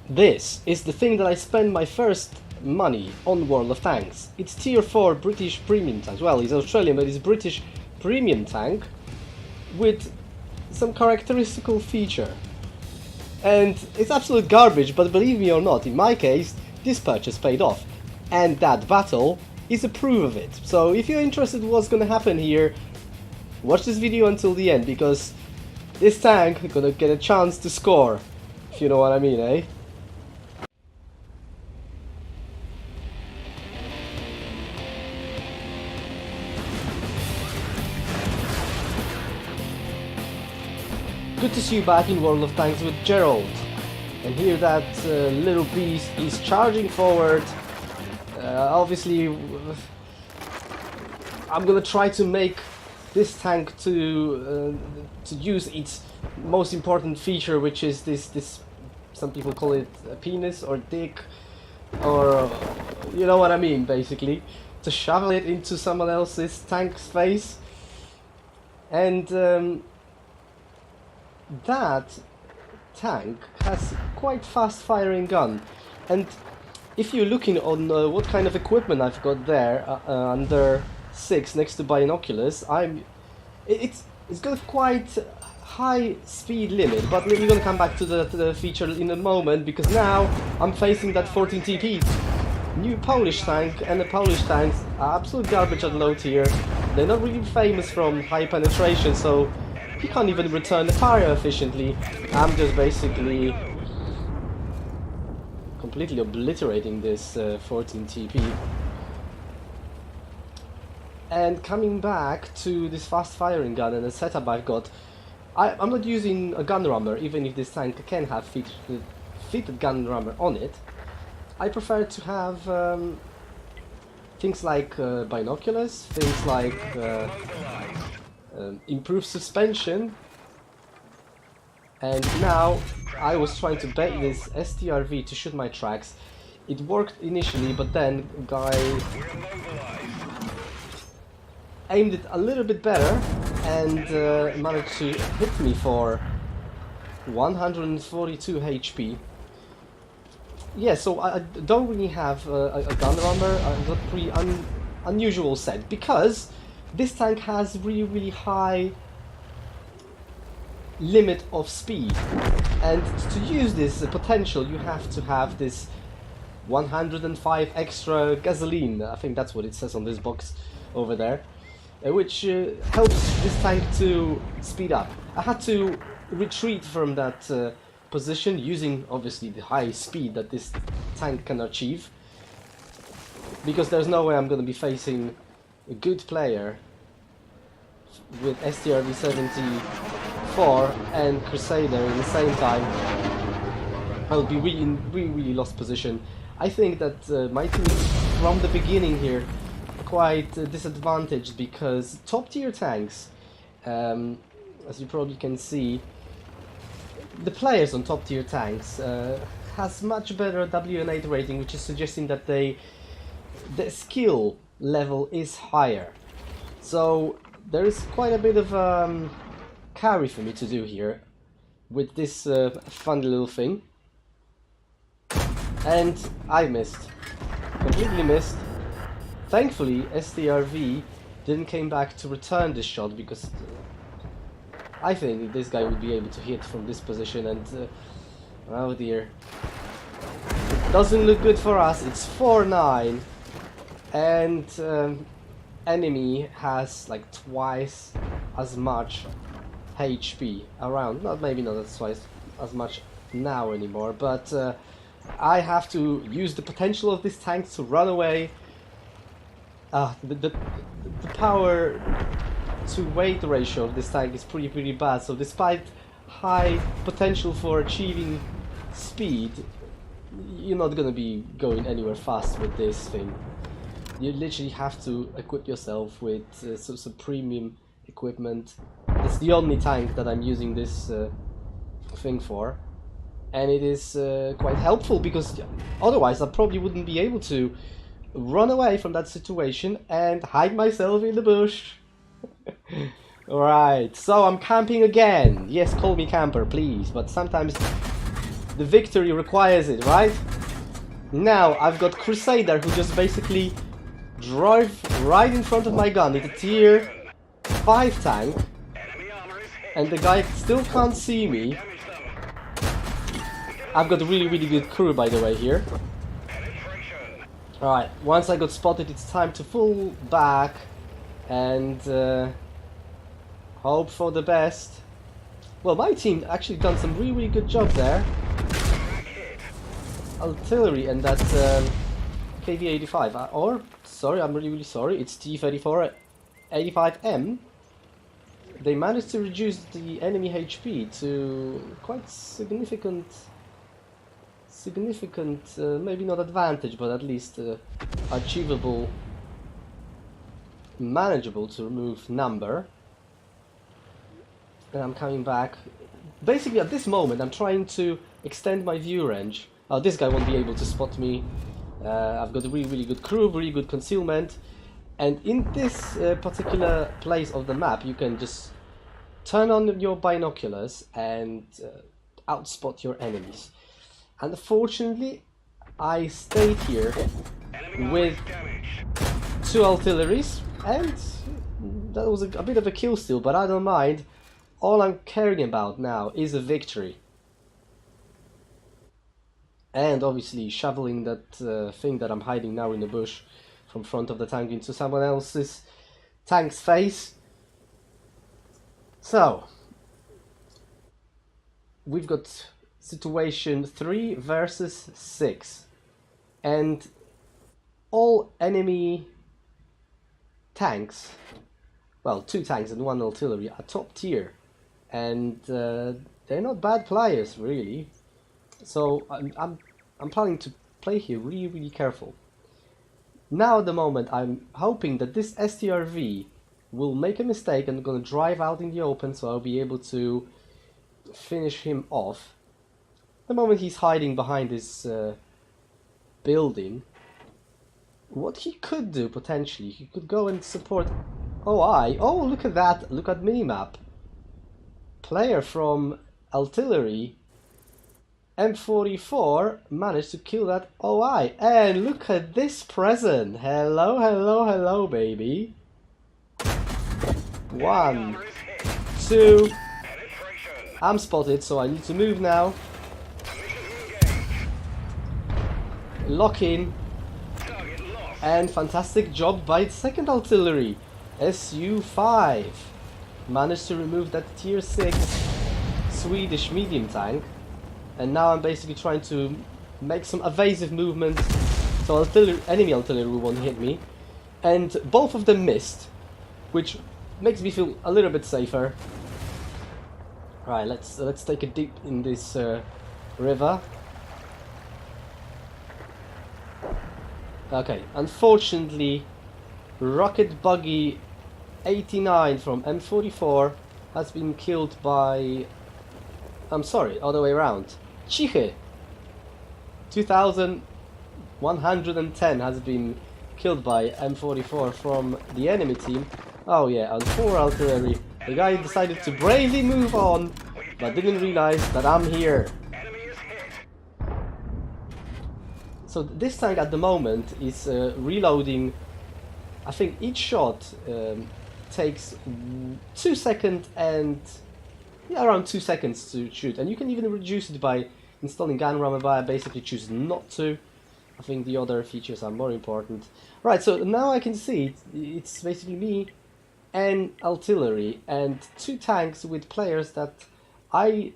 This is the thing that I spend my first money on World of Tanks. It's tier 4 British premium tank. Well, he's Australian, but he's British premium tank with some characteristical feature. And it's absolute garbage, but believe me or not, in my case, this purchase paid off. And that battle is a proof of it. So if you're interested in what's gonna happen here, watch this video until the end, because this tank is gonna get a chance to score, if you know what I mean, eh? Good to see you back in World of Tanks with Jerrold. And here that little beast is charging forward. Obviously, I'm gonna try to make this tank to use its most important feature, which is this. Some people call it a penis or dick, or you know what I mean, basically, to shovel it into someone else's tank's face. And that tank has quite fast firing gun, and if you're looking on what kind of equipment I've got there under 6 next to binoculars, it's got quite high speed limit, but we're gonna come back to the feature in a moment, because now I'm facing that 14 TP new Polish tank, and the Polish tanks are absolute garbage at low tier. They're not really famous from high penetration, so he can't even return the fire efficiently. I'm just basically completely obliterating this 14 TP. And coming back to this fast firing gun and the setup I've got, I'm not using a gun rammer, even if this tank can have fitted gun rammer on it. I prefer to have things like binoculars, things like improved suspension. And now I was trying to bait this STRV to shoot my tracks. It worked initially, but then a guy aimed it a little bit better and managed to hit me for 142 HP. Yeah, so I don't really have a gun rammer. I've got a pretty unusual set, because this tank has really high limit of speed, and to use this potential you have to have this 105 extra gasoline. I think that's what it says on this box over there, which helps this tank to speed up. I had to retreat from that position using obviously the high speed that this tank can achieve, because there's no way I'm going to be facing a good player with STRV 74 and Crusader in the same time. I'll be really lost position. I think that my team from the beginning here quite disadvantaged, because top tier tanks, as you probably can see, the players on top tier tanks has much better WN8 rating, which is suggesting that the skill level is higher. So there is quite a bit of carry for me to do here with this fun little thing. And I missed, completely missed. Thankfully STRV didn't came back to return this shot, because I think this guy would be able to hit from this position, and oh dear, it doesn't look good for us. It's 4-9, and enemy has like twice as much HP around. Maybe not twice as much now anymore, but I have to use the potential of this tank to run away. The power to weight ratio of this tank is pretty bad, so despite high potential for achieving speed, you're not gonna be going anywhere fast with this thing. You literally have to equip yourself with some premium equipment. It's the only tank that I'm using this thing for, and it is quite helpful, because otherwise I probably wouldn't be able to run away from that situation and hide myself in the bush. Alright, so I'm camping again. Yes, call me camper, please, but sometimes The victory requires it, right? Now I've got Crusader who just basically drive right in front of my gun. It's a tier 5 tank. And the guy still can't see me. I've got a really good crew, by the way, here. Alright, once I got spotted, it's time to fall back and hope for the best. Well, my team actually done some really good job there. Artillery and that KV-85, or, sorry, I'm really sorry, it's T-34-85M. They managed to reduce the enemy HP to quite significant, maybe not advantage, but at least achievable, manageable to remove number. And I'm coming back. Basically, at this moment, I'm trying to extend my view range. Oh, this guy won't be able to spot me. I've got a really good crew, really good concealment. And in this particular place of the map, you can just turn on your binoculars and outspot your enemies. Unfortunately, I stayed here with 2 artilleries, and that was a bit of a kill steal, but I don't mind. All I'm caring about now is a victory. And obviously shoveling that thing that I'm hiding now in the bush from front of the tank into someone else's tank's face. So, we've got situation 3 versus 6. And all enemy tanks, well, 2 tanks and 1 artillery, are top tier. And they're not bad players, really. So I'm planning to play here really careful. Now at the moment I'm hoping that this STRV will make a mistake and gonna drive out in the open, so I'll be able to finish him off. The moment he's hiding behind this building, what he could do potentially, he could go and support OI. Oh, look at that, look at minimap. Player from artillery M44 managed to kill that OI. And look at this present. Hello, baby. 1, 2. I'm spotted, so I need to move now. Lock in. And fantastic job by the 2nd artillery. SU-5. Managed to remove that tier 6 Swedish medium tank. And now I'm basically trying to make some evasive movements so enemy artillery won't hit me. And both of them missed, which makes me feel a little bit safer. Right, let's take a dip in this river. Okay, unfortunately, rocket buggy 89 from M44 has been killed by... I'm sorry, other way around. Chichy 2110 has been killed by M44 from the enemy team. Oh yeah, on 4 artillery, the guy decided to bravely move on, but didn't realize that I'm here. So this tank at the moment is reloading. I think each shot takes 2 seconds and around 2 seconds to shoot, and you can even reduce it by installing gun rammer, but I basically choose not to. I think the other features are more important. Right, so now I can see it's basically me and artillery and 2 tanks with players that I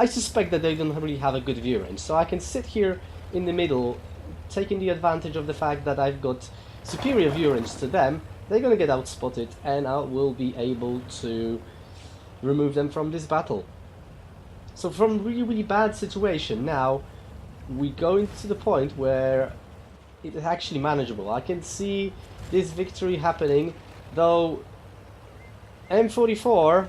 suspect that they don't really have a good view range. So I can sit here in the middle, taking the advantage of the fact that I've got superior view range to them. They're gonna get outspotted, and I will be able to remove them from this battle. So from really bad situation, now we go into the point where it is actually manageable. I can see this victory happening, though M44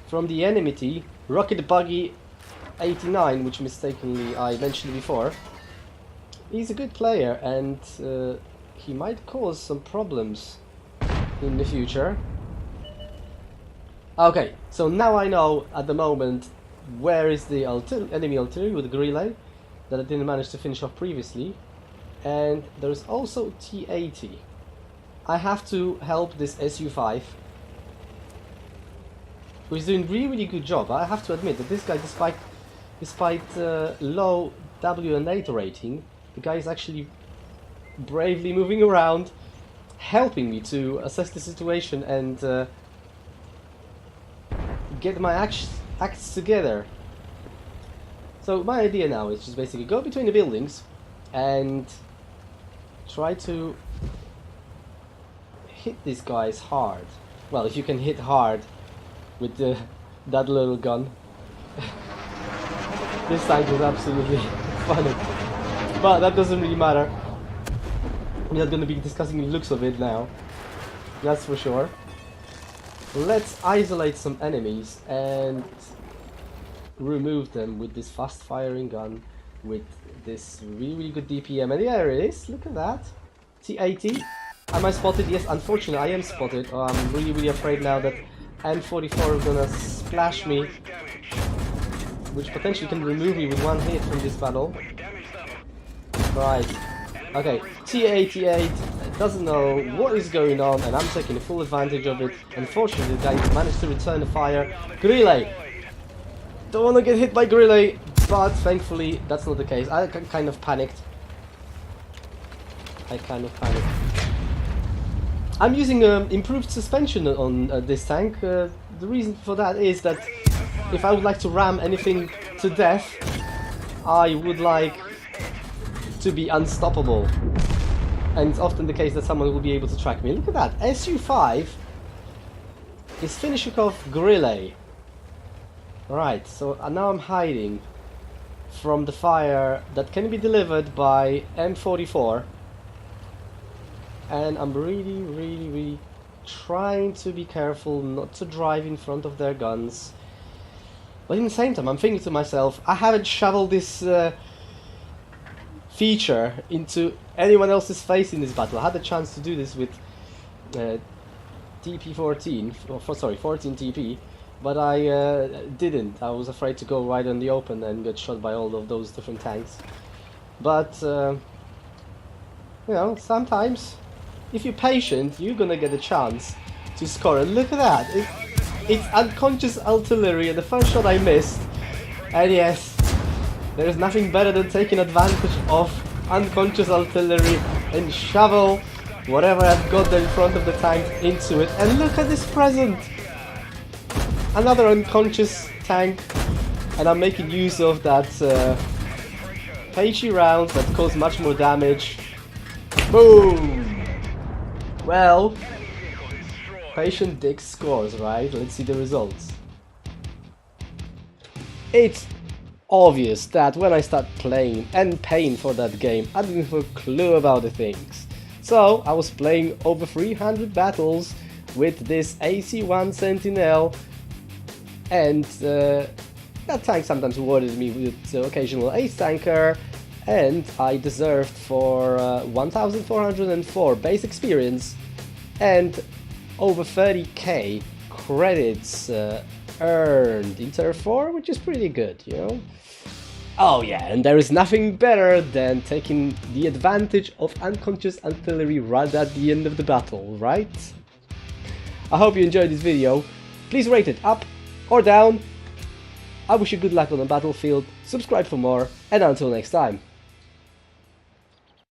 from the enemy team, rocket buggy 89, which mistakenly I mentioned before, he's a good player, and he might cause some problems in the future. Okay, so now I know at the moment where is the enemy artillery with the relay that I didn't manage to finish off previously. And there's also T-80. I have to help this Su-5, who is doing really good job. I have to admit that this guy, despite low W&8 rating, the guy is actually bravely moving around, helping me to assess the situation and get my acts together. So my idea now is just basically go between the buildings and try to hit these guys hard. Well, if you can hit hard with that little gun. This tank is absolutely funny. But that doesn't really matter. We're not going to be discussing the looks of it now. That's for sure. Let's isolate some enemies and remove them with this fast firing gun with this really good DPM. And there it is, look at that. T-80. Am I spotted? Yes, unfortunately I am spotted. Oh, I'm really afraid now that M44 is gonna splash me, which potentially can remove me with one hit from this battle. Right. Okay, T-88 doesn't know what is going on and I'm taking full advantage of it. Unfortunately, the guy managed to return the fire. Relay! Don't want to get hit by Relay, but thankfully that's not the case. I kind of panicked. I'm using improved suspension on this tank. The reason for that is that if I would like to ram anything to death, I would like to be unstoppable. And it's often the case that someone will be able to track me. Look at that, Su-5 is finishing off Grille. Right, so now I'm hiding from the fire that can be delivered by M44. And I'm really trying to be careful not to drive in front of their guns. But in the same time, I'm thinking to myself, I haven't shoveled this feature into anyone else's face in this battle. I had the chance to do this with TP14, sorry, 14 TP, but I didn't. I was afraid to go right on the open and get shot by all of those different tanks. But, you know, sometimes, if you're patient, you're gonna get a chance to score. And look at that! It's unconscious artillery, and the first shot I missed. And yes, there is nothing better than taking advantage of unconscious artillery and shovel whatever I've got there in front of the tank into it. And look at this present! Another unconscious tank, and I'm making use of that patchy round that cause much more damage. Boom! Well, patient Dick scores, right? Let's see the results. It's obvious that when I start playing and paying for that game, I didn't have a clue about the things. So I was playing over 300 battles with this AC-1 Sentinel, and that tank sometimes rewarded me with occasional ace tanker, and I deserved for 1404 base experience and over 30k credits earned in Tier 4, which is pretty good, you know. Oh yeah, and there is nothing better than taking the advantage of unconscious artillery right at the end of the battle, right? I hope you enjoyed this video. Please rate it up or down. I wish you good luck on the battlefield, subscribe for more, and until next time.